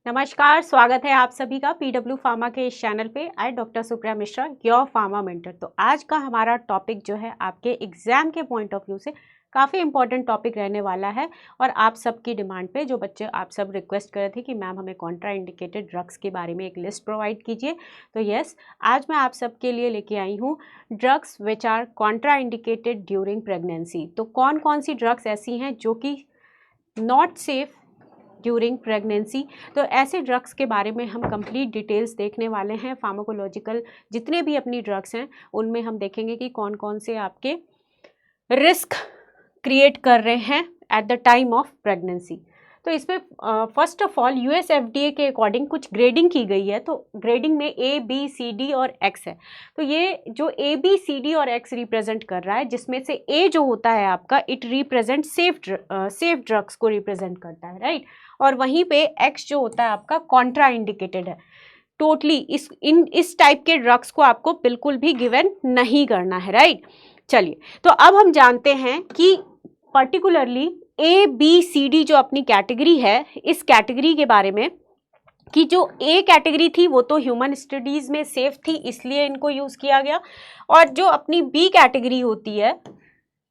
नमस्कार, स्वागत है आप सभी का पीडब्ल्यू फार्मा के इस चैनल पे। I doctor Supriya Mishra, your pharma mentor. तो आज का हमारा टॉपिक जो है आपके एग्जाम के पॉइंट ऑफ व्यू से काफ़ी इंपॉर्टेंट टॉपिक रहने वाला है। और आप सबकी डिमांड पे जो बच्चे आप सब रिक्वेस्ट कर रहे थे कि मैम हमें कॉन्ट्रा इंडिकेटेड ड्रग्स के बारे में एक लिस्ट प्रोवाइड कीजिए, तो यस, आज मैं आप सबके लिए लेके आई हूँ drugs which are contraindicated during pregnancy. तो कौन कौन सी ड्रग्स ऐसी हैं जो कि नॉट सेफ ड्यूरिंग प्रेगनेंसी। तो ऐसे ड्रग्स के बारे में हम कंप्लीट डिटेल्स देखने वाले हैं। फार्माकोलॉजिकल जितने भी अपनी ड्रग्स हैं उनमें हम देखेंगे कि कौन कौन से आपके रिस्क क्रिएट कर रहे हैं eight the time of pregnancy. तो इसमें first of all US FDA के अकॉर्डिंग कुछ ग्रेडिंग की गई है। तो ग्रेडिंग में ए बी सी डी और एक्स है। तो ये जो ए बी सी डी और एक्स रिप्रेजेंट कर रहा है, जिसमें से ए जो होता है आपका, इट रिप्रेजेंट सेफ ड्रग्स को रिप्रेजेंट करता है, राइट। और वहीं पे एक्स जो होता है आपका कॉन्ट्रा इंडिकेटेड है। टोटली इस टाइप के ड्रग्स को आपको बिल्कुल भी गिवन नहीं करना है, राइट। चलिए, तो अब हम जानते हैं कि particularly A B C D जो अपनी कैटेगरी है, इस कैटेगरी के बारे में कि जो ए कैटेगरी थी वो तो ह्यूमन स्टडीज़ में सेफ थी, इसलिए इनको यूज़ किया गया। और जो अपनी बी कैटेगरी होती है,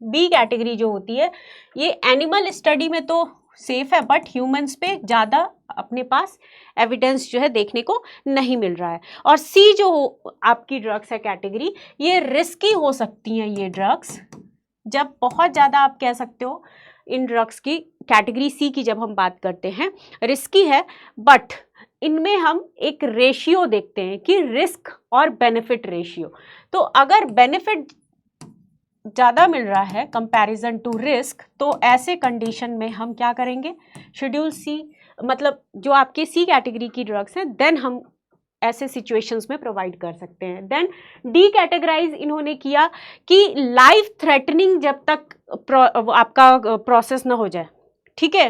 बी कैटेगरी जो होती है, ये एनिमल स्टडी में तो सेफ है, बट ह्यूमंस पे ज़्यादा अपने पास एविडेंस जो है देखने को नहीं मिल रहा है। और सी जो आपकी ड्रग्स है कैटेगरी, ये रिस्की हो सकती हैं ये ड्रग्स, जब बहुत ज़्यादा आप कह सकते हो इन ड्रग्स की कैटेगरी सी की जब हम बात करते हैं रिस्की है, बट इनमें हम एक रेशियो देखते हैं कि रिस्क और बेनिफिट रेशियो। तो अगर बेनिफिट ज़्यादा मिल रहा है कंपैरिजन टू रिस्क, तो ऐसे कंडीशन में हम क्या करेंगे, शेड्यूल सी, मतलब जो आपके सी कैटेगरी की ड्रग्स हैं, देन हम ऐसे सिचुएशंस में प्रोवाइड कर सकते हैं। देन डी कैटेगराइज इन्होंने किया कि लाइफ थ्रेटनिंग जब तक आपका प्रोसेस ना हो जाए, ठीक है।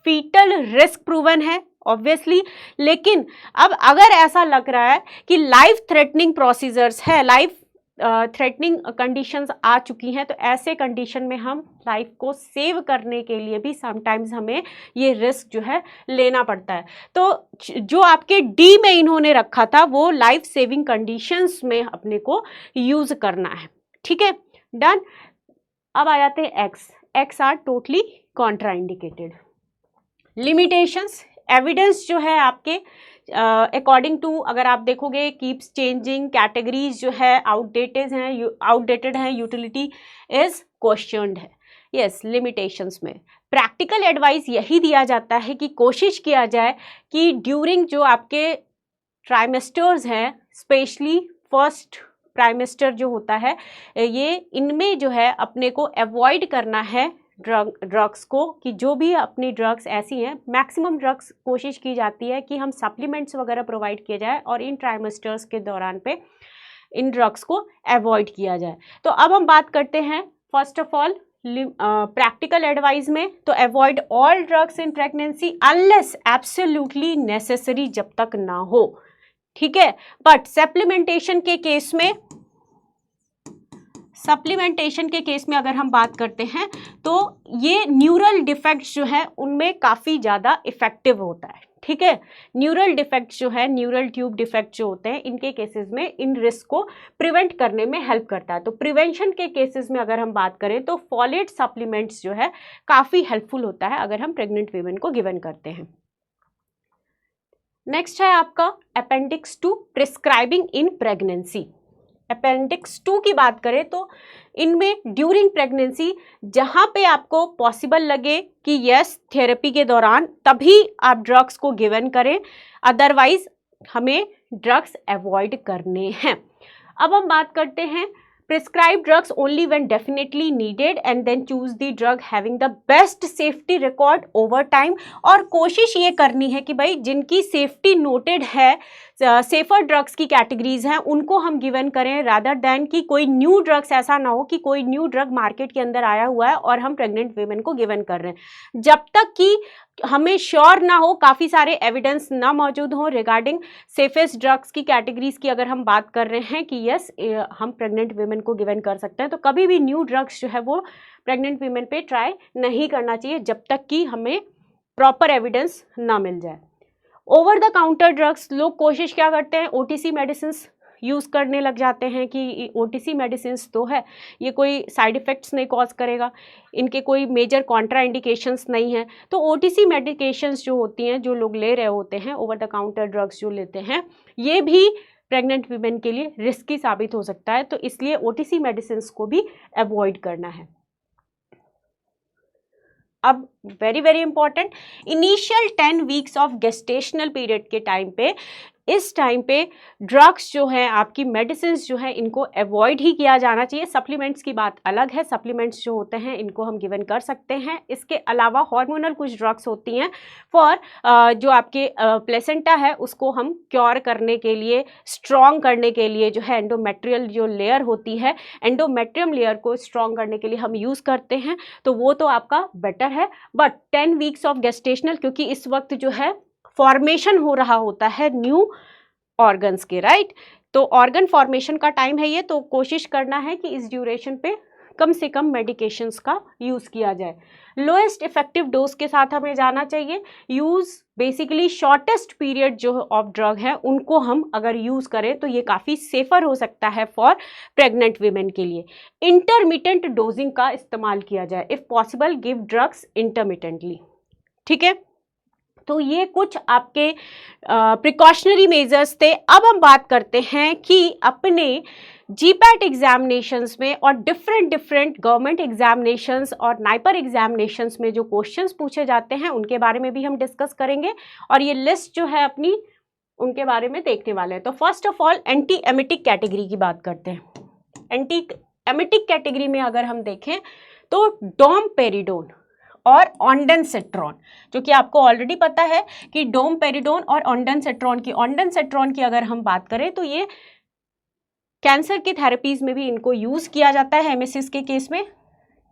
फीटल रिस्क प्रूवन है ऑब्वियसली, लेकिन अब अगर ऐसा लग रहा है कि लाइफ थ्रेटनिंग प्रोसीजर्स है, लाइफ थ्रेटनिंग कंडीशंस आ चुकी हैं, तो ऐसे कंडीशन में हम लाइफ को सेव करने के लिए भी समटाइम्स हमें ये रिस्क जो है लेना पड़ता है। तो जो आपके डी में इन्होंने रखा था वो लाइफ सेविंग कंडीशंस में अपने को यूज करना है, ठीक है, डन। अब आ जाते हैं X. X are totally contraindicated. Limitations, evidence जो है आपके अकॉर्डिंग टू, अगर आप देखोगे, कीप्स चेंजिंग, कैटेगरीज जो है आउटडेटेड हैं, यूटिलिटी इज क्वेश्चनड है। यस, लिमिटेशंस में प्रैक्टिकल एडवाइस यही दिया जाता है कि कोशिश किया जाए कि ड्यूरिंग जो आपके ट्राइमेस्टर्स हैं, स्पेशली फर्स्ट ट्राइमेस्टर जो होता है, ये इनमें जो है अपने को अवॉइड करना है ड्रग्स को, कि जो भी अपनी ड्रग्स ऐसी हैं, मैक्सिमम ड्रग्स कोशिश की जाती है कि हम सप्लीमेंट्स वगैरह प्रोवाइड किए जाए और इन ट्राइमेस्टर्स के दौरान पे इन ड्रग्स को अवॉइड किया जाए। तो अब हम बात करते हैं first of all practical advice में। तो avoid all drugs in pregnancy unless absolutely necessary, जब तक ना हो, ठीक है। बट सप्लीमेंटेशन के केस में अगर हम बात करते हैं तो ये न्यूरल डिफेक्ट्स जो है उनमें काफ़ी ज़्यादा इफेक्टिव होता है, ठीक है। न्यूरल डिफेक्ट्स जो है, न्यूरल ट्यूब डिफेक्ट जो होते हैं, इनके केसेस में इन रिस्क को प्रिवेंट करने में हेल्प करता है। तो प्रिवेंशन के केसेस में अगर हम बात करें तो फॉलेट सप्लीमेंट्स जो है काफ़ी हेल्पफुल होता है अगर हम प्रेग्नेंट वीमेन को गिवन करते हैं। नेक्स्ट है आपका appendix 2, prescribing in pregnancy. Appendix 2 की बात करें तो इनमें ड्यूरिंग प्रेगनेंसी जहाँ पे आपको पॉसिबल लगे कि यस थेरेपी के दौरान, तभी आप ड्रग्स को गिवन करें, अदरवाइज हमें ड्रग्स अवॉइड करने हैं। अब हम बात करते हैं prescribe drugs only when definitely needed and then choose the drug having the best safety record over time. और कोशिश ये करनी है कि भाई जिनकी सेफ्टी नोटेड है, सेफर ड्रग्स की कैटेगरीज हैं, उनको हम गिवन करें, रादर दैन कि कोई न्यू ड्रग्स ऐसा ना हो कि कोई न्यू ड्रग मार्केट के अंदर आया हुआ है और हम प्रेग्नेंट वीमेन को गिवन कर रहे हैं, जब तक कि हमें श्योर ना हो, काफ़ी सारे एविडेंस ना मौजूद हो रिगार्डिंग सेफेस्ट ड्रग्स की कैटेगरीज की। अगर हम बात कर रहे हैं कि यस हम प्रेग्नेंट वीमेन को गिवन कर सकते हैं, तो कभी भी न्यू ड्रग्स जो है वो प्रेग्नेंट वीमेन पे ट्राई नहीं करना चाहिए जब तक कि हमें प्रॉपर एविडेंस ना मिल जाए। ओवर द काउंटर ड्रग्स, लोग कोशिश क्या करते हैं, ओटीसी मेडिसिन यूज़ करने लग जाते हैं कि ओटीसी मेडिसिन तो है, ये कोई साइड इफ़ेक्ट्स नहीं कॉज करेगा, इनके कोई मेजर कॉन्ट्रा इंडिकेशंस नहीं है। तो ओटीसी मेडिकेशंस जो होती हैं, जो लोग ले रहे होते हैं, ओवर द काउंटर ड्रग्स जो लेते हैं, ये भी प्रेग्नेंट वीमेन के लिए रिस्की साबित हो सकता है। तो इसलिए ओटीसी मेडिसिन को भी अवॉइड करना है। अब very very important, initial 10 weeks of gestational period के टाइम पे, इस टाइम पे ड्रग्स जो हैं, आपकी मेडिसिन जो है, इनको अवॉइड ही किया जाना चाहिए। सप्लीमेंट्स की बात अलग है, सप्लीमेंट्स जो होते हैं इनको हम गिवन कर सकते हैं। इसके अलावा हार्मोनल कुछ ड्रग्स होती हैं फॉर जो आपके प्लेसेंटा है उसको हम क्योर करने के लिए, स्ट्रॉन्ग करने के लिए जो है, एंडोमेट्रियल जो लेयर होती है, एंडोमेट्रियम लेयर को स्ट्रॉन्ग करने के लिए हम यूज़ करते हैं, तो वो तो आपका बेटर है। बट 10 वीक्स ऑफ गेस्टेशनल, क्योंकि इस वक्त जो है फॉर्मेशन हो रहा होता है न्यू ऑर्गन्स के, राइट, तो ऑर्गन फॉर्मेशन का टाइम है ये, तो कोशिश करना है कि इस ड्यूरेशन पे कम से कम मेडिकेशंस का यूज़ किया जाए। लोएस्ट इफेक्टिव डोज के साथ हमें जाना चाहिए। यूज़ बेसिकली शॉर्टेस्ट पीरियड जो ऑफ ड्रग है उनको हम अगर यूज़ करें तो ये काफ़ी सेफर हो सकता है फॉर प्रेग्नेंट वीमेन के लिए। इंटरमिटेंट डोजिंग का इस्तेमाल किया जाए, if possible give drugs intermittently, ठीक है। तो ये कुछ आपके प्रिकॉशनरी मेजर्स थे। अब हम बात करते हैं कि अपने जीपैट एग्जामिनेशंस में और डिफरेंट गवर्नमेंट एग्जामिनेशंस और नाइपर एग्जामिनेशंस में जो क्वेश्चंस पूछे जाते हैं उनके बारे में भी हम डिस्कस करेंगे, और ये लिस्ट जो है अपनी उनके बारे में देखने वाले हैं। तो first of all anti emetic category की बात करते हैं। एंटी एमिटिक कैटेगरी में अगर हम देखें तो डोमपेरिडोन और ऑन्डेंसेट्रॉन, जो कि आपको ऑलरेडी पता है कि डोमपेरिडोन और ऑन्डेंसेट्रॉन की अगर हम बात करें तो ये कैंसर की थेरेपीज में भी इनको यूज़ किया जाता है। एमएसएस के केस में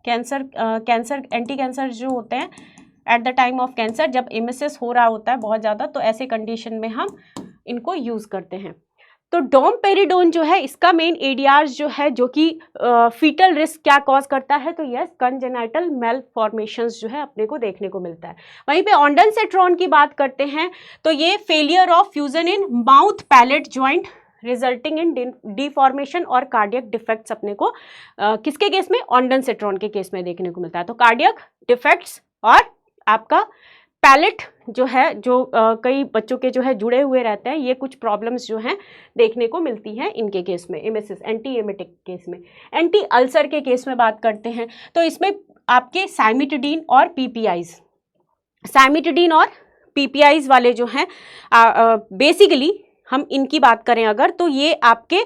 कैंसर एंटी कैंसर जो होते हैं eight the time of cancer, जब एमएसएस हो रहा होता है बहुत ज़्यादा, तो ऐसे कंडीशन में हम इनको यूज़ करते हैं। तो डोमपेरिडोन जो है इसका मेन एडीआर जो है, जो कि फीटल रिस्क क्या कॉज करता है, तो यस कंजेनाइटल मेलफॉर्मेशंस जो है अपने को देखने को मिलता है। वहीं पे ऑन्डेंसेट्रॉन की बात करते हैं तो ये failure of fusion in mouth palate joint resulting in deformation और कार्डियक डिफेक्ट्स अपने को किसके केस में, ऑन्डेंसेट्रॉन के केस में देखने को मिलता है। तो कार्डियक डिफेक्ट्स और आपका पैलेट जो है, जो कई बच्चों के जो है जुड़े हुए रहते हैं, ये कुछ प्रॉब्लम्स जो हैं देखने को मिलती हैं इनके केस में। एमएसएस एंटी एमिटिक केस में। एंटी अल्सर के केस में बात करते हैं तो इसमें आपके साइमिटिडीन और पीपीआईज, साइमिटिडीन और पीपीआईज वाले जो हैं बेसिकली हम इनकी बात करें अगर, तो ये आपके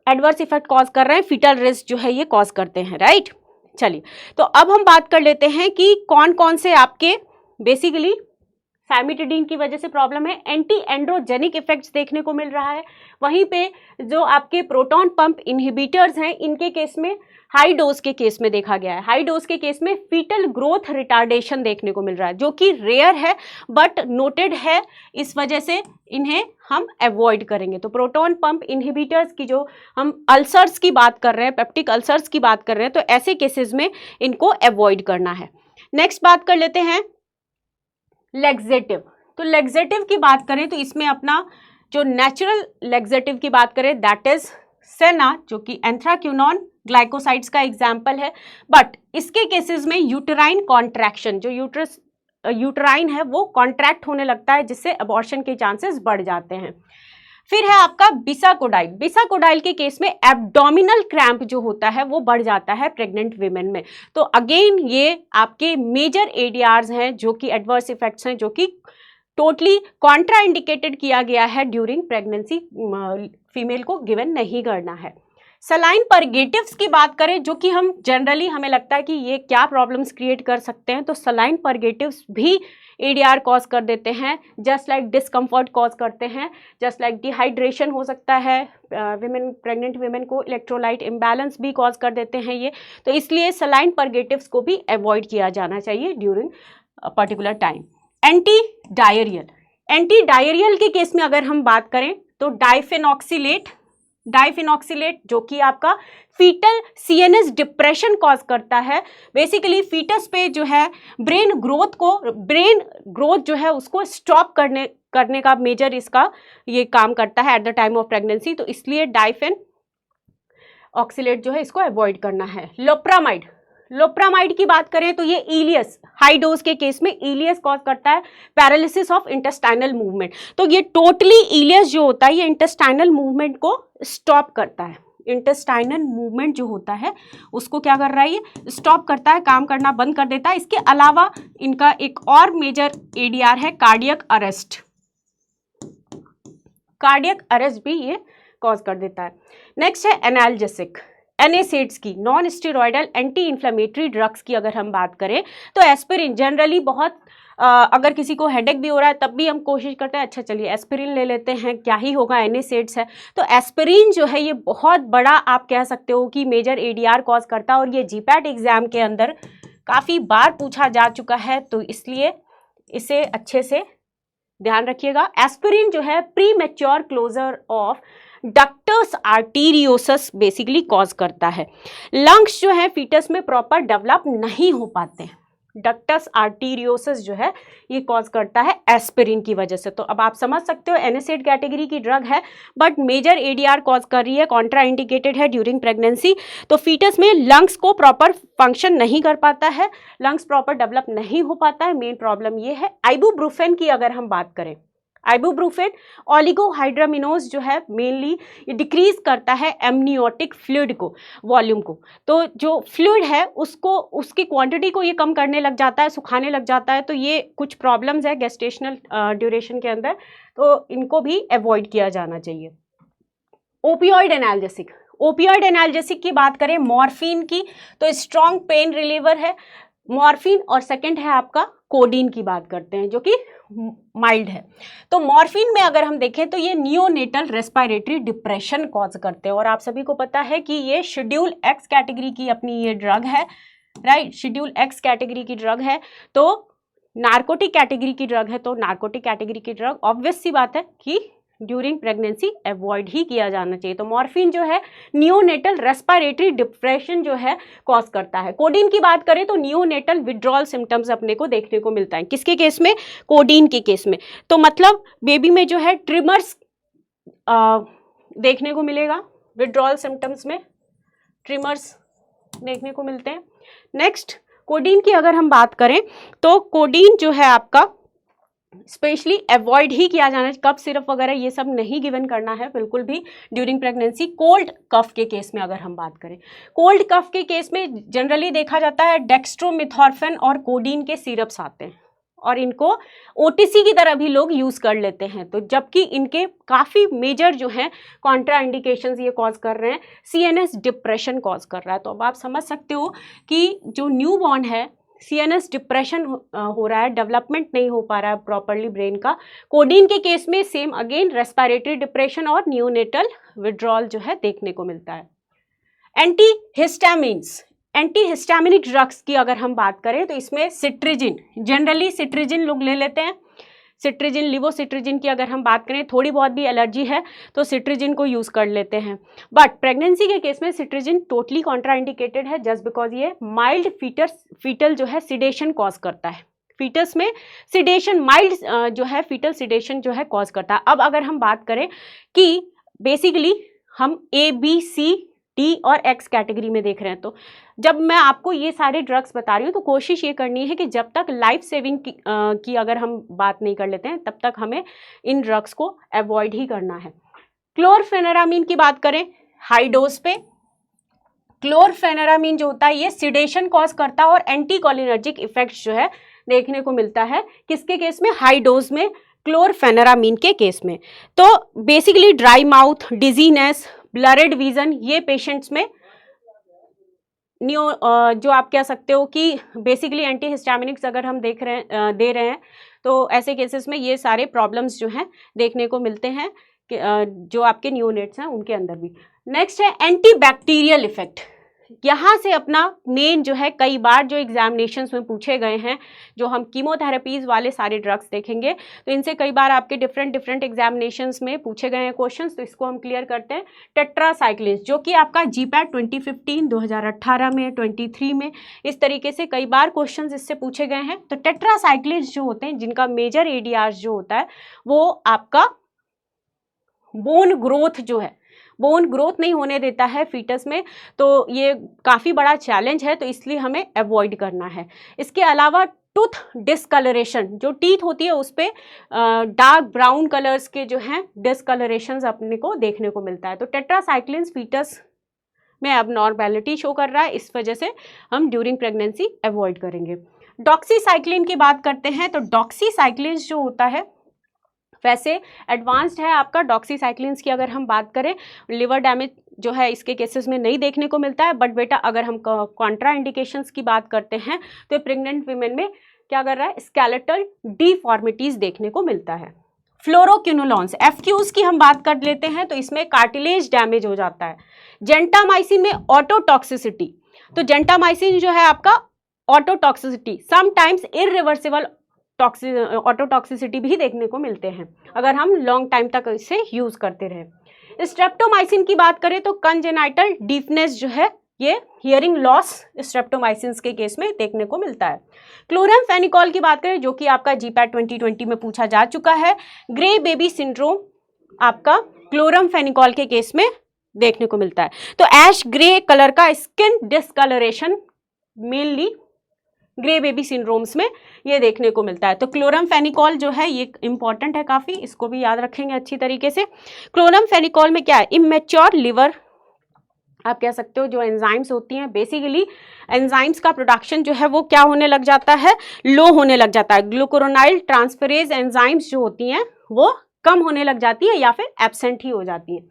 एडवर्स इफेक्ट कॉज कर रहे हैं, फीटल रिस्क जो है ये कॉज करते हैं, राइट। चलिए, तो अब हम बात कर लेते हैं कि कौन कौन से आपके बेसिकली साइमिटिडीन की वजह से प्रॉब्लम है। एंटी एंड्रोजेनिक इफेक्ट्स देखने को मिल रहा है। वहीं पे जो आपके प्रोटॉन पंप इनहिबिटर्स हैं, इनके केस में हाई डोज के केस में देखा गया है, हाई डोज के केस में फीटल ग्रोथ रिटार्डेशन देखने को मिल रहा है, जो कि रेयर है बट नोटेड है, इस वजह से इन्हें हम अवॉइड करेंगे। तो प्रोटॉन पंप इनहिबिटर्स की जो हम अल्सर्स की बात कर रहे हैं, पेप्टिक अल्सर्स की बात कर रहे हैं, तो ऐसे केसेस में इनको अवॉइड करना है। नेक्स्ट बात कर लेते हैं लेग्जेटिव। तो लेग्जेटिव की बात करें तो इसमें अपना जो नेचुरल लेग्जेटिव की बात करें दैट इज सेना, जो कि एंथ्राक्विनोन ग्लाइकोसाइड्स का एग्जाम्पल है। बट इसके केसेस में यूटेराइन कॉन्ट्रैक्शन, जो यूटेराइन है वो कॉन्ट्रैक्ट होने लगता है, जिससे अबॉर्शन के चांसेस बढ़ जाते हैं। फिर है आपका बिसाकोडाइल। बिसाकोडाइल के केस में एब्डोमिनल क्रैम्प जो होता है वो बढ़ जाता है प्रेग्नेंट वीमेन में। तो अगेन ये आपके मेजर एडीआर्स हैं, जो कि एडवर्स इफेक्ट्स हैं, जो कि टोटली कॉन्ट्रा इंडिकेटेड किया गया है ड्यूरिंग प्रेगनेंसी, फीमेल को गिवन नहीं करना है। सलाइन परगेटिव्स की बात करें, जो कि हम जनरली हमें लगता है कि ये क्या प्रॉब्लम्स क्रिएट कर सकते हैं, तो सलाइन परगेटिव्स भी एडीआर कॉज कर देते हैं, जस्ट लाइक डिस्कम्फर्ट कॉज करते हैं, जस्ट लाइक डिहाइड्रेशन हो सकता है, प्रेग्नेंट वीमेन को इलेक्ट्रोलाइट इम्बैलेंस भी कॉज कर देते हैं ये। तो इसलिए सलाइन परगेटिव्स को भी अवॉइड किया जाना चाहिए during particular time. Anti diarrhoeal, anti diarrhoeal के केस में अगर हम बात करें तो डाइफेनॉक्सिलेट डाइफिनॉक्सिलेट जो कि आपका फीटल सीएनएस डिप्रेशन कॉज करता है। बेसिकली फीटस पे जो है ब्रेन ग्रोथ जो है उसको स्टॉप करने का मेजर इसका ये काम करता है at the time of pregnancy. तो इसलिए डाइफिनॉक्सिलेट जो है इसको अवॉइड करना है। लोप्रामाइड की बात करें तो ये इलियस हाई डोज के केस में इलियस कॉज करता है पैरालिसिस ऑफ इंटेस्टाइनल मूवमेंट। तो ये टोटली इलियस जो होता है ये इंटेस्टाइनल मूवमेंट को स्टॉप करता है। इंटेस्टाइनल मूवमेंट जो होता है उसको क्या कर रहा है, ये स्टॉप करता है, काम करना बंद कर देता है। इसके अलावा इनका एक और मेजर एडीआर है कार्डियक अरेस्ट। कार्डियक अरेस्ट भी ये कॉज कर देता है। नेक्स्ट है एनाल्जेसिक, एनएसेड्स की, non steroidal anti inflammatory drugs की अगर हम बात करें तो एस्पिरिन जनरली बहुत अगर किसी को हेडेक भी हो रहा है तब भी हम कोशिश करते हैं अच्छा चलिए एस्पिरिन ले लेते हैं, क्या ही होगा, एनएसेड्स है। तो एस्पिरिन जो है ये बहुत बड़ा आप कह सकते हो कि मेजर एडीआर कॉज करता है और ये जीपैट एग्जाम के अंदर काफ़ी बार पूछा जा चुका है, तो इसलिए इसे अच्छे से ध्यान रखिएगा। एस्पिरिन जो है premature closure of ductus arteriosus basically cause करता है। लंग्स जो है फीटस में प्रॉपर डेवलप नहीं हो पाते हैं, डक्टस आर्टीरियोसस जो है ये कॉज करता है एस्पिरिन की वजह से। तो अब आप समझ सकते हो एनएसएड कैटेगरी की ड्रग है बट मेजर एडीआर कॉज कर रही है, कॉन्ट्रा इंडिकेटेड है ड्यूरिंग प्रेगनेंसी। तो फीटस में लंग्स को प्रॉपर फंक्शन नहीं कर पाता है, लंग्स प्रॉपर डेवलप नहीं हो पाता है, मेन प्रॉब्लम ये है। आइबुप्रोफेन की अगर हम बात करें, आइबुप्रोफेन ओलिगोहाइड्रामिनोज जो है मेनली ये डिक्रीज करता है एमनियोटिक फ्लूइड को, वॉल्यूम को। तो जो फ्लूइड है उसको, उसकी क्वांटिटी को ये कम करने लग जाता है, सुखाने लग जाता है। तो ये कुछ प्रॉब्लम्स है गेस्टेशनल ड्यूरेशन के अंदर, तो इनको भी अवॉइड किया जाना चाहिए। ओपियोइड एनाल्जेसिक, ओपियोइड एनाल्जेसिक की बात करें मॉर्फिन की तो स्ट्रॉन्ग पेन रिलीवर है मॉर्फिन, और सेकंड है आपका कोडीन की बात करते हैं जो कि माइल्ड है। तो मॉर्फिन में अगर हम देखें तो ये नियोनेटल रेस्पिरेटरी डिप्रेशन कॉज करते हैं और आप सभी को पता है कि ये शेड्यूल एक्स कैटेगरी की अपनी ये ड्रग है, राइट, शेड्यूल एक्स कैटेगरी की ड्रग है। तो नार्कोटिक कैटेगरी की ड्रग है, तो नार्कोटिक कैटेगरी की ड्रग ऑब्वियस सी बात है कि ड्यूरिंग प्रेगनेंसी अवॉइड ही किया जाना चाहिए। तो मॉर्फिन जो है नियोनेटल रेस्पिरेटरी डिप्रेशन जो है कॉज करता है। कोडीन की बात करें तो नियोनेटल विड्रॉल सिम्टम्स अपने को देखने को मिलता है, किसके केस में, कोडीन के केस में। तो मतलब बेबी में जो है ट्रिमर्स देखने को मिलेगा, विड्रॉल सिम्टम्स में ट्रिमर्स देखने को मिलते हैं। नेक्स्ट कोडीन की अगर हम बात करें तो कोडीन जो है आपका स्पेशली अवॉइड ही किया जाना है, कफ सिरप वगैरह ये सब नहीं गिवन करना है बिल्कुल भी ड्यूरिंग प्रेगनेंसी। कोल्ड कफ के केस में अगर हम बात करें, कोल्ड कफ के केस में जनरली देखा जाता है डेक्स्ट्रोमिथॉर्फेन और कोडीन के सिरप्स आते हैं और इनको ओटीसी की तरह भी लोग यूज़ कर लेते हैं। तो जबकि इनके काफ़ी मेजर जो हैं कॉन्ट्रा इंडिकेशंस ये कॉज कर रहे हैं, सीएनएस डिप्रेशन कॉज कर रहा है। तो अब आप समझ सकते हो कि जो न्यू बॉर्न है सीएनएस डिप्रेशन हो रहा है, डेवलपमेंट नहीं हो पा रहा है प्रॉपरली ब्रेन का। कोडीन के केस में सेम अगेन रेस्पिरेटरी डिप्रेशन और न्यूनेटल विड्रॉल जो है देखने को मिलता है। एंटीहिस्टामिन्स, एंटीहिस्टामिनिक ड्रग्स की अगर हम बात करें तो इसमें सिट्रिजिन, जनरली सिट्रिजिन लोग ले लेते हैं, सिट्रिजिन, लिवोसिट्रिजिन की अगर हम बात करें थोड़ी बहुत भी एलर्जी है तो सिट्रिजिन को यूज़ कर लेते हैं। बट प्रेगनेंसी के केस में सिट्रिजिन टोटली कॉन्ट्राइंडिकेटेड है जस्ट बिकॉज ये माइल्ड फीटल जो है सिडेशन कॉज करता है। फीटस में सिडेशन माइल्ड जो है फीटल सिडेशन जो है कॉज करता है। अब अगर हम बात करें कि बेसिकली हम ए बी सी डी और एक्स कैटेगरी में देख रहे हैं, तो जब मैं आपको ये सारे ड्रग्स बता रही हूँ तो कोशिश ये करनी है कि जब तक लाइफ सेविंग की अगर हम बात नहीं कर लेते हैं तब तक हमें इन ड्रग्स को अवॉइड ही करना है। क्लोरफेनेरामीन की बात करें हाई डोज पे, क्लोरफेनेरामीन जो होता है ये सिडेशन कॉज करता है और एंटीकोलिनर्जिक इफेक्ट्स जो है देखने को मिलता है किसके केस में, हाई डोज में, क्लोरफेनेरामीन के केस में। तो basically dry mouth, dizziness, blurred vision, ये पेशेंट्स में जो आप कह सकते हो कि बेसिकली एंटीहिस्टामिनिक्स अगर हम दे रहे हैं तो ऐसे केसेस में ये सारे प्रॉब्लम्स जो हैं देखने को मिलते हैं जो आपके न्यूनेट्स हैं उनके अंदर भी। नेक्स्ट है एंटीबैक्टीरियल इफेक्ट, यहाँ से अपना मेन जो है कई बार जो एग्जामिनेशंस में पूछे गए हैं, जो हम कीमोथेरेपीज वाले सारे ड्रग्स देखेंगे तो इनसे कई बार आपके डिफरेंट एग्जामिनेशंस में पूछे गए हैं क्वेश्चंस, तो इसको हम क्लियर करते हैं। टेट्रासाइक्लिन जो कि आपका जीपैट 2015, 2018 में, 23 में इस तरीके से कई बार क्वेश्चंस इससे पूछे गए हैं। तो टेट्रासाइक्लिन जो होते हैं जिनका मेजर एडीआर जो होता है वो आपका बोन ग्रोथ जो है, बोन ग्रोथ नहीं होने देता है फीटस में, तो ये काफ़ी बड़ा चैलेंज है, तो इसलिए हमें अवॉइड करना है। इसके अलावा टूथ डिस्कलरेशन, जो टीथ होती है उस पर डार्क ब्राउन कलर्स के जो हैं डिस्कलरेशंस अपने को देखने को मिलता है। तो टेट्रासाइक्लिन फीटस में अब नॉर्मेलिटी शो कर रहा है, इस वजह से हम ड्यूरिंग प्रेगनेंसी अवॉइड करेंगे। डॉक्सीसाइक्लिन की बात करते हैं तो डॉक्सीसाइक्लिन जो होता है वैसे एडवांस्ड है आपका। डॉक्सीसाइक्लिन्स की अगर हम बात करें, लिवर डैमेज जो है इसके केसेस में नहीं देखने को मिलता है, बट बेटा अगर हम कॉन्ट्रा इंडिकेशंस की बात करते हैं तो प्रेग्नेंट वीमेन में क्या कर रहा है, स्केलेटल डिफॉर्मिटीज देखने को मिलता है। फ्लोरोक्विनोलॉन्स एफक्यूज की हम बात कर लेते हैं तो इसमें कार्टिलेज डैमेज हो जाता है। जेंटामाइसिन में ऑटोटॉक्सिसिटी, तो जेंटामाइसिन जो है आपका ऑटोटॉक्सिसिटी, समटाइम्स इरिवर्सिबल ऑटोटॉक्सिसिटी भी देखने को मिलते हैं अगर हम लॉन्ग टाइम तक इसे यूज करते रहे। स्ट्रेप्टोमाइसिन की बात करें तो कंजेनाइटल डीफनेस जो है ये हियरिंग लॉस स्ट्रेप्टोमाइसिन के केस में देखने को मिलता है। क्लोरामफेनिकॉल की बात करें जो कि आपका जीपैट 2020 में पूछा जा चुका है, ग्रे बेबी सिंड्रोम आपका क्लोरामफेनिकॉल के केस में देखने को मिलता है। तो ऐश ग्रे कलर का skin discolouration mainly grey baby syndromes में ये देखने को मिलता है। तो क्लोरामफेनिकॉल जो है ये इंपॉर्टेंट है काफ़ी, इसको भी याद रखेंगे अच्छी तरीके से। क्लोरामफेनिकॉल में क्या है, इमेच्योर लिवर आप कह सकते हो, जो एंजाइम्स होती हैं बेसिकली एंजाइम्स का प्रोडक्शन जो है वो क्या होने लग जाता है, लो होने लग जाता है। ग्लूकुरोनाइल ट्रांसफरेज एंजाइम्स जो होती हैं वो कम होने लग जाती है या फिर एब्सेंट ही हो जाती हैं।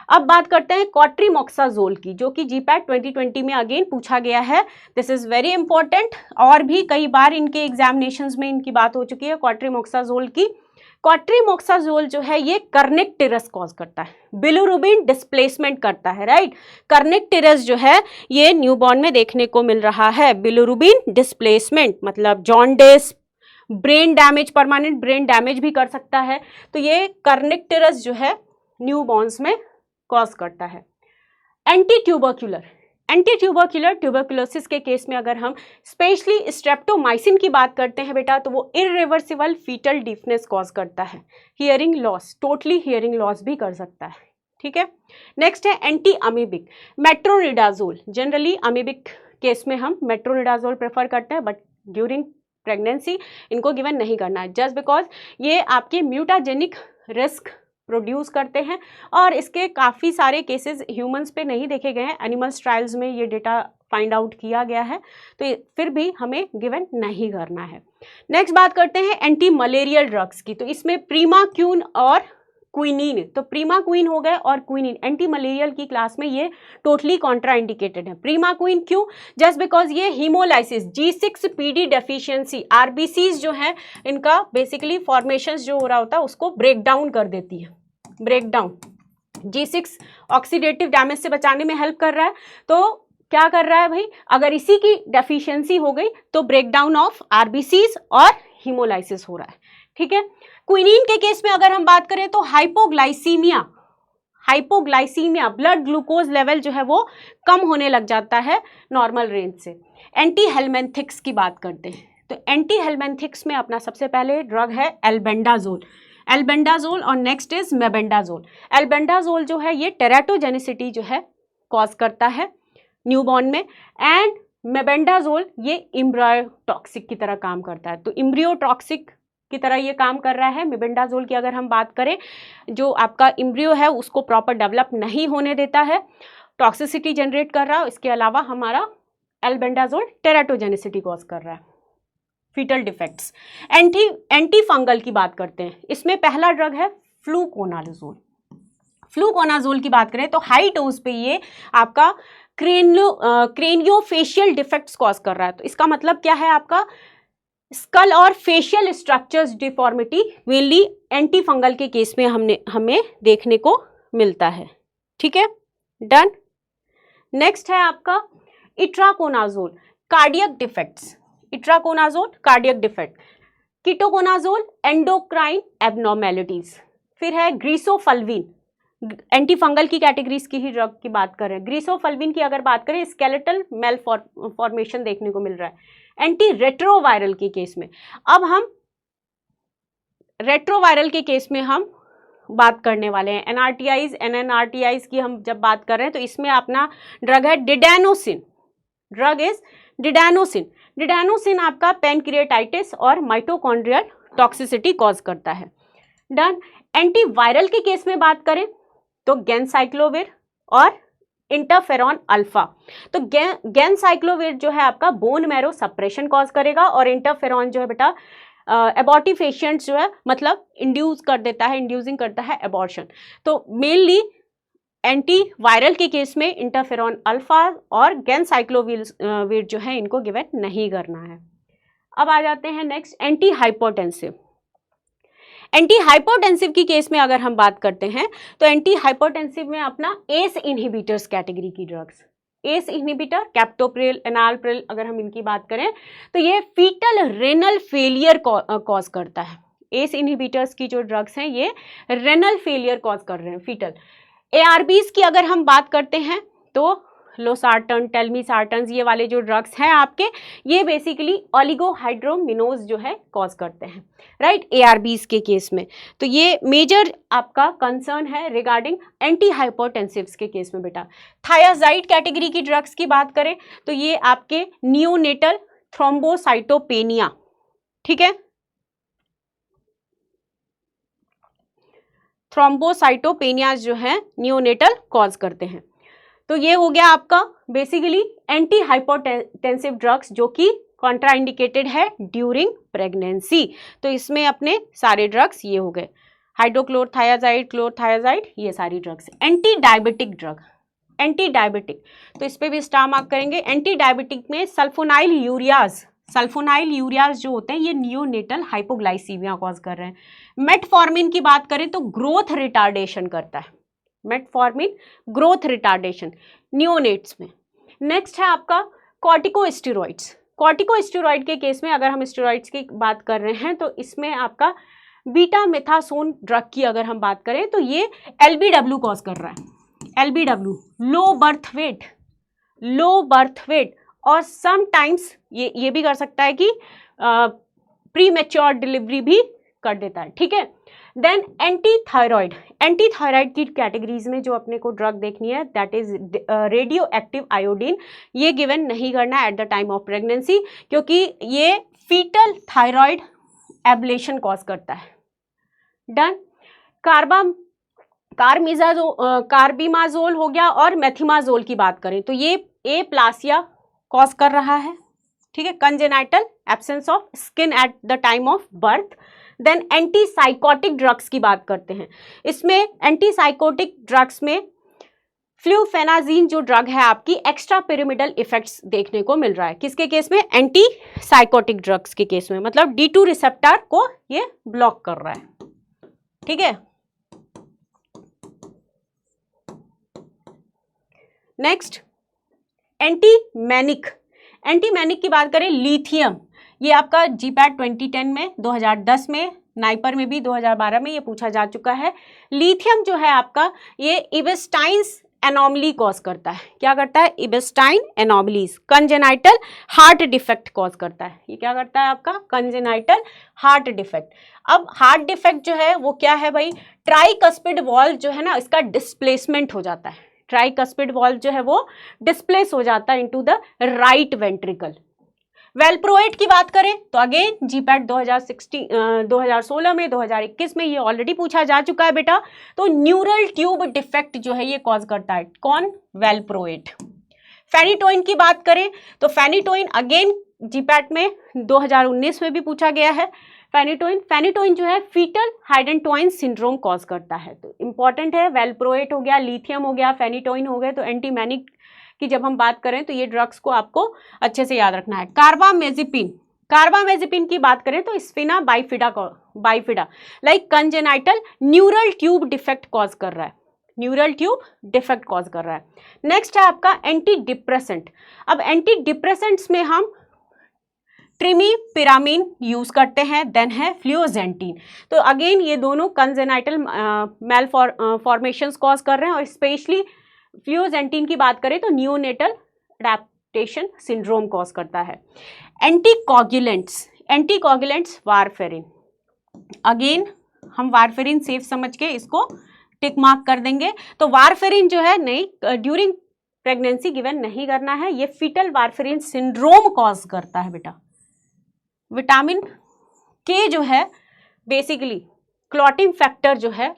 अब बात करते हैं कॉट्रीमोक्साजोल की, जो कि जीपैट 2020 में अगेन पूछा गया है। दिस इज वेरी इंपॉर्टेंट, और भी कई बार इनके एग्जामिनेशंस में इनकी बात हो चुकी है कॉट्रीमोक्साजोल की। कॉट्रीमोक्साजोल जो है ये कर्निक कॉज करता है, बिलिरुबिन डिस्प्लेसमेंट करता है, राइट। कर्निक जो है ये न्यूबॉर्न में देखने को मिल रहा है। बिलिरुबिन डिस्प्लेसमेंट मतलब jaundice, brain damage, permanent brain damage भी कर सकता है। तो ये कर्निक जो है न्यूबॉर्न्स में कॉज करता है। एंटी ट्यूबरक्यूलर ट्यूबरक्यूलोसिस के केस में अगर हम स्पेशली स्ट्रेप्टोमाइसिन की बात करते हैं बेटा, तो वो इरिवर्सिबल फीटल डीफनेस कॉज करता है, hearing loss, totally hearing loss भी कर सकता है, ठीक है। नेक्स्ट है anti amoebic metronidazole. Generally amoebic case में हम मेट्रोनिडाजोल प्रेफर करते हैं, बट ड्यूरिंग प्रेगनेंसी इनको गिवन नहीं करना है, जस्ट बिकॉज ये आपके म्यूटाजेनिक रिस्क प्रोड्यूस करते हैं और इसके काफ़ी सारे केसेस ह्यूमंस पे नहीं देखे गए हैं, एनिमल्स ट्रायल्स में ये डेटा फाइंड आउट किया गया है, तो फिर भी हमें गिवन नहीं करना है। नेक्स्ट बात करते हैं एंटी मलेरियल ड्रग्स की, तो इसमें प्रीमाक्यून और क्विनीन, तो प्रीमाक्विन हो गए और क्विनीन एंटी मलेरियल की क्लास में ये टोटली कॉन्ट्राइंडिकेटेड है। प्रीमाक्विन क्यों, जस्ट बिकॉज ये हीमोलाइसिस G6PD डेफिशिएंसी आरबीसीज जो है इनका बेसिकली फॉर्मेशन जो हो रहा होता है उसको ब्रेक डाउन कर देती है, break down G6 oxidative damage से बचाने में हेल्प कर रहा है। तो क्या कर रहा है भाई, अगर इसी की डेफिशिएंसी हो गई तो ब्रेक डाउन ऑफ आरबीसीज और हीमोलाइसिस हो रहा है, ठीक है। क्विनीन के केस में अगर हम बात करें तो हाइपोग्लाइसीमिया ब्लड ग्लूकोज लेवल जो है वो कम होने लग जाता है नॉर्मल रेंज से। एंटी हेलमेंथिक्स की बात करते हैं, तो एंटी हेलमेंथिक्स में अपना सबसे पहले ड्रग है एल्बेंडाजोल और नेक्स्ट इज मेबेंडाजोल। एल्बेंडाजोल जो है ये टेराटोजेनिसिटी जो है कॉज करता है न्यूबॉर्न में, एंड मेबेंडाजोल ये इम्ब्रियोटॉक्सिक की तरह काम करता है। तो इम्ब्रियोटॉक्सिक की तरह ये काम कर रहा है। मेबेंडाजोल की अगर हम बात करें, जो आपका इम्ब्रियो है उसको प्रॉपर डेवलप नहीं होने देता है, टॉक्सिसिटी जनरेट कर रहा है। इसके अलावा हमारा एल्बेंडाजोल टेराटोजेनिसिटी कॉज कर रहा है, फीटल डिफेक्ट्स। एंटी फंगल की बात करते हैं, इसमें पहला ड्रग है फ्लूकोनाजोल। फ्लूकोनाजोल की बात करें तो हाई डोज पे ये आपका क्रेनियोफेशियल डिफेक्ट्स कॉज कर रहा है। तो इसका मतलब क्या है, आपका स्कल और facial structures deformity mainly anti fungal के केस में हमें देखने को मिलता है, ठीक है, डन। नेक्स्ट है आपका itraconazole cardiac defects, itraconazole cardiac defect, ketoconazole endocrine abnormalities, फिर है ग्रीसोफल्विन, एंटी फंगल की कैटेगरीज की ही ड्रग की बात कर रहे हैं। ग्रीसोफल्विन की अगर बात करें स्केलेटल मेल फॉर्मेशन देखने को मिल रहा है। एंटी रेट्रोवायरल के केस में, अब हम रेट्रोवायरल के केस में हम बात करने वाले हैं। एनआरटीआईज एनएनआरटीआईज की हम जब बात कर रहे हैं तो इसमें अपना ड्रग है डिडानोसिन, ड्रग इज डिडानोसिन। डिडानोसिन आपका पैनक्रिएटाइटिस और माइटोकॉन्ड्रियल टॉक्सिसिटी कॉज करता है। डन। एंटीवायरल के केस में बात करें तो गेनसाइक्लोविर और इंटरफेरॉन अल्फा। तो गेनसाइक्लोविर जो है आपका बोन मैरो सप्रेशन कॉज करेगा और इंटरफेरॉन जो है बेटा एबॉर्टिफेशिएंट जो है मतलब इंड्यूस कर देता है, इंड्यूसिंग करता है एबॉर्शन। तो मेनली एंटीवायरल के केस में इंटरफेरॉन अल्फा और गेनसाइक्लोविर जो है इनको गिवन नहीं करना है। अब आ जाते हैं next anti hypotensive. Anti hypotensive की केस में अगर हम बात करते हैं तो एंटी हाइपोटेंसिव में अपना एस इनहिबिटर्स कैटेगरी की ड्रग्स, एस इनहिबिटर, कैप्टोप्रिल, एनालप्रिल, अगर हम इनकी बात करें तो ये फीटल रेनल फेलियर कॉज करता है। एस इनहिबिटर्स की जो ड्रग्स हैं ये रेनल फेलियर कॉज कर रहे हैं, फीटल। एआरबीज की अगर हम बात करते हैं तो लोसार्टन, टेलमीसार्टन, ये वाले जो ड्रग्स हैं आपके, ये बेसिकली ओलिगोहाइड्रोमिनोज जो है कॉज करते हैं, राइट, एआरबीज के केस में। तो ये मेजर आपका कंसर्न है रिगार्डिंग एंटी हाइपोटेंसिव्स के केस में बेटा। थायाजाइड कैटेगरी की ड्रग्स की बात करें तो ये आपके नियोनेटल थ्रोम्बोसाइटोपेनिया, ठीक है, थ्रोम्बोसाइटोपेनिया जो है नियोनेटल कॉज करते हैं। तो ये हो गया आपका बेसिकली एंटी हाइपोटेंसिव ड्रग्स जो कि कॉन्ट्राइंडिकेटेड है ड्यूरिंग प्रेगनेंसी। तो इसमें अपने सारे ड्रग्स ये हो गए, हाइड्रोक्लोरथायाजाइड, क्लोरथायाजाइड, ये सारी drugs. Anti diabetic drug, anti diabetic, तो इस पर भी स्टार मार्क करेंगे। एंटी डायबिटिक में सल्फोनाइल यूरियाज, सल्फोनाइल यूरियाज जो होते हैं ये नियोनेटल हाइपोग्लाइसीमिया कॉज कर रहे हैं। मेटफॉर्मिन की बात करें तो ग्रोथ रिटार्डेशन करता है, मेटफॉर्मिन ग्रोथ रिटार्डेशन नियोनेट्स में। नेक्स्ट है आपका कॉर्टिकोस्टेरॉइड्स। कॉर्टिकोस्टेरॉइड के केस में अगर हम स्टेरॉइड्स की बात कर रहे हैं तो इसमें आपका बीटा मेथासोन ड्रग की अगर हम बात करें तो ये एलबीडब्ल्यू कॉज कर रहा है। LBW low birth weight, low birth weight, और समटाइम्स ये भी कर सकता है कि प्री मैच्योर डिलीवरी भी कर देता है, ठीक है। Then anti thyroid, anti thyroid की कैटेगरीज में जो अपने को ड्रग देखनी है that is radioactive iodine. ये गिवन नहीं करना है at the time of pregnancy क्योंकि ये फीटल थायराइड एब्लेशन कॉज करता है। डन। कार्बिमाजोल हो गया और मेथिमाजोल की बात करें तो ये एप्लासिया कॉज कर रहा है, ठीक है, congenital absence of skin at the time of birth. Then antipsychotic drugs की बात करते हैं। इसमें एंटीसाइकोटिक ड्रग्स में फ्लूफेनाजीन जो ड्रग है आपकी एक्स्ट्रा पिरामिडल इफेक्ट्स देखने को मिल रहा है। किसके केस में? एंटीसाइकोटिक ड्रग्स के केस में, मतलब D2 रिसेप्टर को ये ब्लॉक कर रहा है, ठीक है। नेक्स्ट एंटीमैनिक, एंटीमैनिक की बात करें लिथियम, ये आपका जीपैट 2010 में, 2010 में, नाइपर में भी 2012 में ये पूछा जा चुका है। लिथियम जो है आपका ये इबेस्टाइन्स एनॉमली कॉज करता है। क्या करता है? Ebstein anomalies, congenital heart defect cause करता है। ये क्या करता है आपका? Congenital heart defect. अब हार्ट डिफेक्ट जो है वो क्या है भाई? ट्राइकस्पिड वॉल्व जो है ना इसका डिस्प्लेसमेंट हो जाता है। ट्राइकस्पिड वॉल्व जो है वो डिस्प्लेस हो जाता है into the right ventricle. Valproate की बात करें तो अगेन जीपैट 2016 में, 2021 में ये ऑलरेडी पूछा जा चुका है बेटा। तो न्यूरल ट्यूब डिफेक्ट जो है ये कॉज करता है कौन? वेलप्रोएट। फेनिटोइन की बात करें तो फेनिटोइन अगेन जीपैट में 2019 में भी पूछा गया है। फेनिटोइन जो है फीटल हाइडेंटोइन सिंड्रोम कॉज करता है। तो इंपॉर्टेंट है, वेलप्रोएट हो गया, लिथियम हो गया, फेनिटोइन हो गए। तो एंटीमैनिक की जब हम बात करें तो ये ड्रग्स को आपको अच्छे से याद रखना है। कार्बामेजिपिन, कार्बामेजिपिन की बात करें तो spina bifida like congenital neural tube defect cause कर रहा है। न्यूरल ट्यूब डिफेक्ट कॉज कर रहा है। नेक्स्ट है आपका एंटी डिप्रेसेंट। अब एंटी डिप्रेसेंट्स में हम ट्रिमीपिरामिन यूज करते हैं, देन है फ्लुओजेंटिन। तो अगेन ये दोनों कंजेनाइटल मेल फॉर्मेशंस कॉज कर रहे हैं, और स्पेशली फ्लुओजेंटिन की बात करें तो नियोनेटल एडेप्टेशन सिंड्रोम कॉज करता है। Anticoagulants warfarin. अगेन हम वारफेरिन सेफ समझ के इसको टिक मार्क कर देंगे। तो वारफेरिन जो है नहीं, ड्यूरिंग प्रेगनेंसी गिवन नहीं करना है, ये फीटल वारफेरिन सिंड्रोम कॉज करता है बेटा। विटामिन के जो है बेसिकली क्लॉटिंग फैक्टर जो है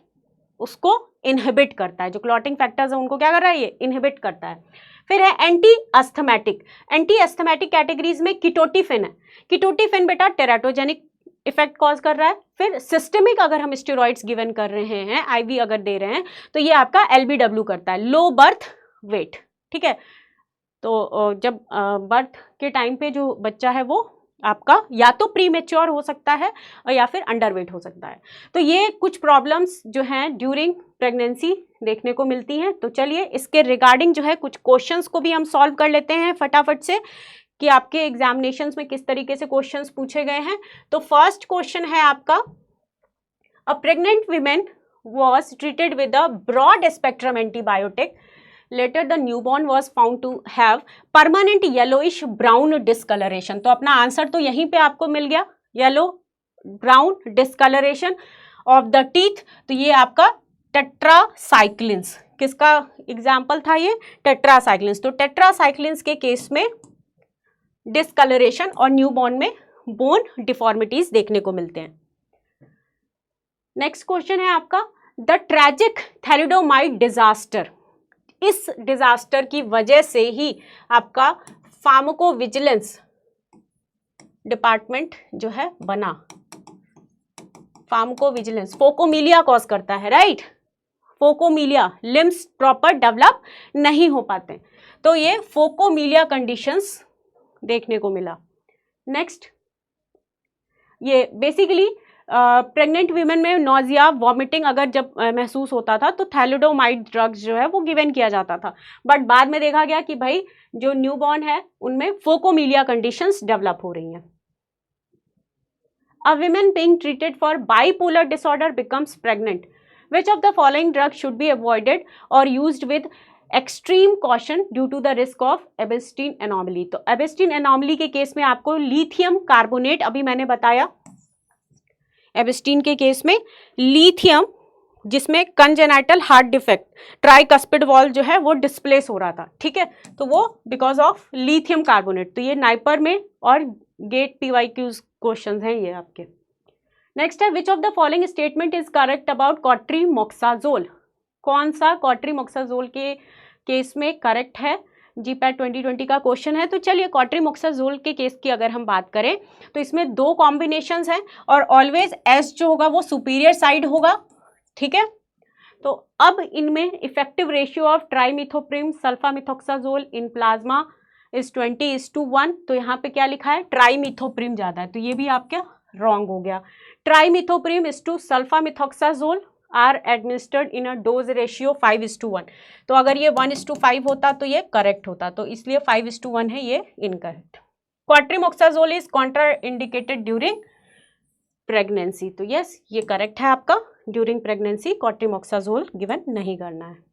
उसको इनहिबिट करता है, जो क्लॉटिंग फैक्टर्स है उनको क्या कर रहा है, ये इनहिबिट करता है। फिर है anti asthmatic. Anti asthmatic categories में कीटोटिफिन है। कीटोटिफिन बेटा टेराटोजेनिक इफेक्ट कॉज कर रहा है। फिर सिस्टमिक अगर हम स्टेरॉइड्स गिवन कर रहे हैं, आईवी अगर दे रहे हैं, तो ये आपका एलबीडब्ल्यू करता है, लो बर्थ वेट। ठीक है, तो जब बर्थ के टाइम पे जो बच्चा है वो आपका या तो प्री मेच्योर हो सकता है और या फिर अंडरवेट हो सकता है। तो ये कुछ प्रॉब्लम्स जो हैं ड्यूरिंग प्रेगनेंसी देखने को मिलती हैं। तो चलिए इसके रिगार्डिंग जो है कुछ क्वेश्चंस को भी हम सॉल्व कर लेते हैं फटाफट से, कि आपके एग्जामिनेशंस में किस तरीके से क्वेश्चंस पूछे गए हैं। तो फर्स्ट क्वेश्चन है आपका, a pregnant women was treated with a broad spectrum antibiotic, later the newborn was found to have permanent yellowish brown discoloration। तो अपना आंसर तो यहीं पे आपको मिल गया, yellow brown discolouration of the teeth. तो ये आपका टेट्रासाइक्लिन्स, किसका एग्जाम्पल था ये, टेट्रासाइक्लिन्स। तो टेट्रासाइक्लिन्स के केस में डिस्कलरेशन और न्यूबॉर्न में बोन डिफॉर्मिटीज देखने को मिलते हैं। नेक्स्ट क्वेश्चन है आपका, द ट्रेजिक थैलिडोमाइड डिजास्टर। इस डिजास्टर की वजह से ही आपका फार्माकोविजिलेंस डिपार्टमेंट जो है बना। फार्माकोविजिलेंस फोकोमिलिया कॉज करता है, राइट। फोकोमिलिया, लिम्स प्रॉपर डेवलप नहीं हो पाते, तो ये फोकोमिलिया कंडीशंस देखने को मिला। नेक्स्ट, ये बेसिकली प्रेग्नेंट वीमेन में नोजिया, वॉमिटिंग अगर जब महसूस होता था तो थैलिडोमाइड ड्रग्स जो है वो गिवन किया जाता था, बट बाद में देखा गया कि भाई जो न्यूबॉर्न है उनमें फोकोमिलिया कंडीशंस डेवलप हो रही हैं। A women being treated for bipolar disorder becomes pregnant, which of the following drug should be avoided और used with extreme caution due to the risk of Ebstein anomaly. तो Ebstein anomaly के case में आपको lithium carbonate, अभी मैंने बताया एबेस्टीन के case में लिथियम, जिसमें congenital heart defect, tricuspid wall जो है वो डिस्प्लेस हो रहा था, ठीक है, तो वो बिकॉज ऑफ लिथियम कार्बोनेट। तो ये नाइपर में और गेट पीवाईक्यूज क्वेश्चंस हैं ये आपके। नेक्स्ट है, which of the following statement is correct about cotrimoxazole. कौन सा कॉट्रीमोक्साजोल के केस में करेक्ट है, जीपैट 2020 का क्वेश्चन है। तो चलिए कॉट्रीमोक्साजोल के केस की अगर हम बात करें तो इसमें दो कॉम्बिनेशंस हैं और ऑलवेज एस जो होगा वो सुपीरियर साइड होगा, ठीक है। तो अब इनमें effective ratio of trimethoprim sulfamethoxazole in plasma is 20:1। तो यहाँ पे क्या लिखा है, ट्राइमिथोप्रिम ज़्यादा है, तो ये भी आपका रॉन्ग हो गया। Trimethoprim is to sulfamethoxazole are administered in a dose ratio 5:1। तो अगर ये 1:5 होता तो ये करेक्ट होता, तो इसलिए 5:1 है, ये incorrect. Cotrimoxazole is contraindicated during pregnancy. तो यस, ये करेक्ट है आपका, ड्यूरिंग प्रेगनेंसी क्वाट्रीमोक्साजोल गिवन नहीं करना है।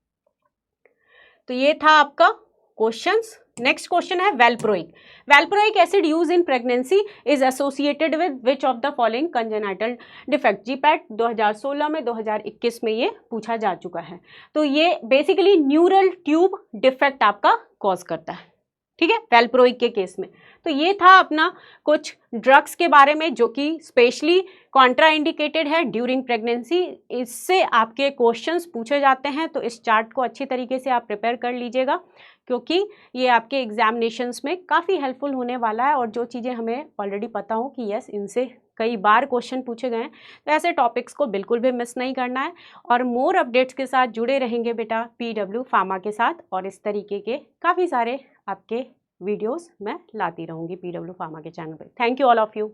तो ये था आपका क्वेश्चंस। नेक्स्ट क्वेश्चन है valproic. Valproic acid use in pregnancy is associated with which of the following congenital defect. GPAT 2016 में 2021 में ये पूछा जा चुका है। तो ये बेसिकली न्यूरल ट्यूब डिफेक्ट आपका कॉज करता है, ठीक है, वेल्प्रोइक के केस में। तो ये था अपना कुछ ड्रग्स के बारे में जो कि स्पेशली कॉन्ट्रा इंडिकेटेड है ड्यूरिंग प्रेगनेंसी। इससे आपके क्वेश्चंस पूछे जाते हैं, तो इस चार्ट को अच्छी तरीके से आप प्रिपेयर कर लीजिएगा, क्योंकि ये आपके एग्जामिनेशंस में काफ़ी हेल्पफुल होने वाला है। और जो चीज़ें हमें ऑलरेडी पता हो कि यस इनसे कई बार क्वेश्चन पूछे गए हैं, तो ऐसे टॉपिक्स को बिल्कुल भी मिस नहीं करना है। और मोर अपडेट्स के साथ जुड़े रहेंगे बेटा PW फार्मा के साथ, और इस तरीके के काफ़ी सारे आपके वीडियोस मैं लाती रहूँगी PW फार्मा के चैनल पे। Thank you all of you.